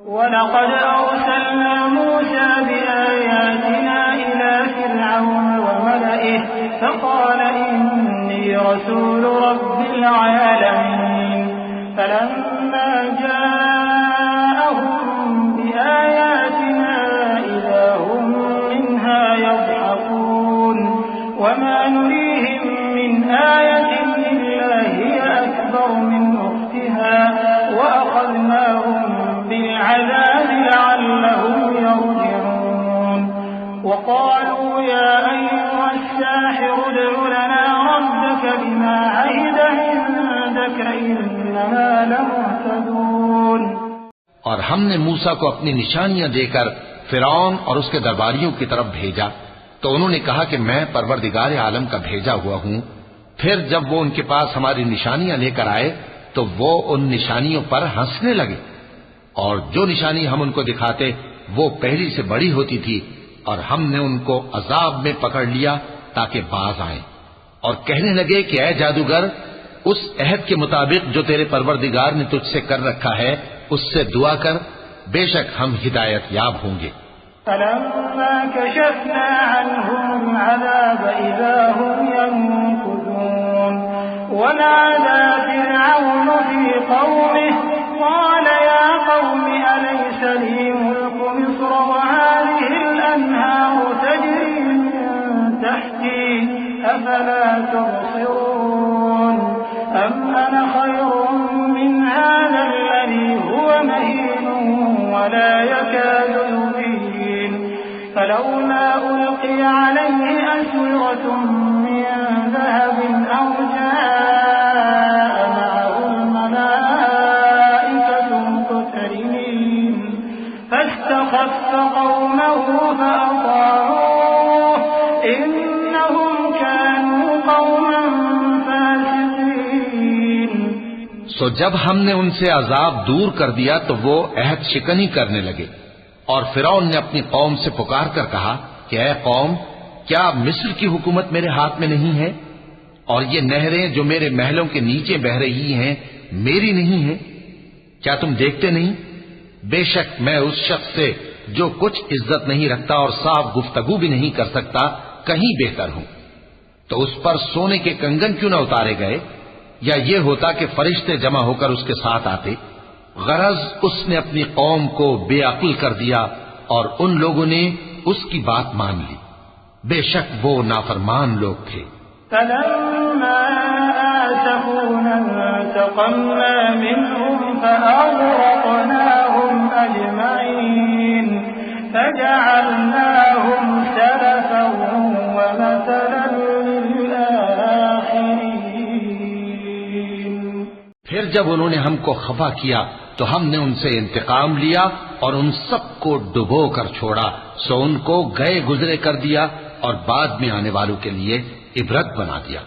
वलक़द अरसलना मूसा बिआयातिना इला फ़िरऔन व मलइहि फ़क़ाल इन्नी रसूलु रब्बिल आलमीन फलम्मा जाअहुम बिआयातिना इज़ा हुम मिन्हा यज़हकून वमा नुरीहिम मिन आयतिन इल्ला हिय अकबर मिन उख्तिहा वअख़ज़नाहुम बिलअज़ाब लअल्लहुम यरजिऊन वक़ालू या अय्युहस्साहिरु उद्'ु लना रब्बक बिमा अहिद इंदक इन्ना लमुहतदून। और हमने मूसा को अपनी निशानियां देकर फिरौन और उसके दरबारियों की तरफ भेजा तो उन्होंने कहा कि मैं परवरदिगार आलम का भेजा हुआ हूं। फिर जब वो उनके पास हमारी निशानियां लेकर आए तो वो उन निशानियों पर हंसने लगे और जो निशानी हम उनको दिखाते वो पहली से बड़ी होती थी और हमने उनको अजाब में पकड़ लिया ताकि बाज आए और कहने लगे कि ऐ जादूगर उस अहद के मुताबिक जो तेरे परवरदिगार ने तुझसे कर रखा है उससे दुआ कर, बेशक हम हिदायत याब होंगे। फलम्मा कशफना अन्हुम अज़ाब इज़ा हुम यनकुसून वनादा फ़िरऔन फ़ी क़ौमिहि क़ाल या क़ौमि अलैस ली मुल्कु मिस्र वहाज़िहिल अन्हारु तजरी मिन तहती अफला तुबसिरून अम अना खैरुम मिन हाज़ा हुव महीन वला यकादु युबीन फलौला उल्क़िय अलैहि अस्विरतुम मिन ज़हबिन औ जाअ मअहुल मलाइकतु मुक़तरिनीन फस्तख़फ़्फ़ क़ौमहु फ़अطاعूह इन्नहुम कानू क़ौमन फ़ासिक़ीन। सो जब हमने उनसे अजाब दूर कर दिया तो वो अहद शिकनी करने लगे और फिरौन ने अपनी कौम से पुकार कर कहा कि ऐ कौम, क्या मिस्र की हुकूमत मेरे हाथ में नहीं है और ये नहरें जो मेरे महलों के नीचे बह रही हैं मेरी नहीं है? क्या तुम देखते नहीं? बेशक मैं उस शख्स से जो कुछ इज्जत नहीं रखता और साफ गुफ्तगू भी नहीं कर सकता कहीं बेहतर हूं। तो उस पर सोने के कंगन क्यों न उतारे गए, या ये होता कि फरिश्ते जमा होकर उसके साथ आते। गरज उसने अपनी कौम को बेअक्ल कर दिया और उन लोगों ने उसकी बात मान ली। बेशक वो नाफरमान लोग थे। फलम्मा आसफूना इंतक़म्ना मिनहुम फअग़रक़नाहुम अजमईन फजअलनाहुम सलफन व मसलन लिलआखिरीन। फिर जब उन्होंने हमको खफा किया तो हमने उनसे इंतकाम लिया और उन सबको डुबो कर छोड़ा, सो उनको गए गुजरे कर दिया और बाद में आने वालों के लिए इबरत बना दिया।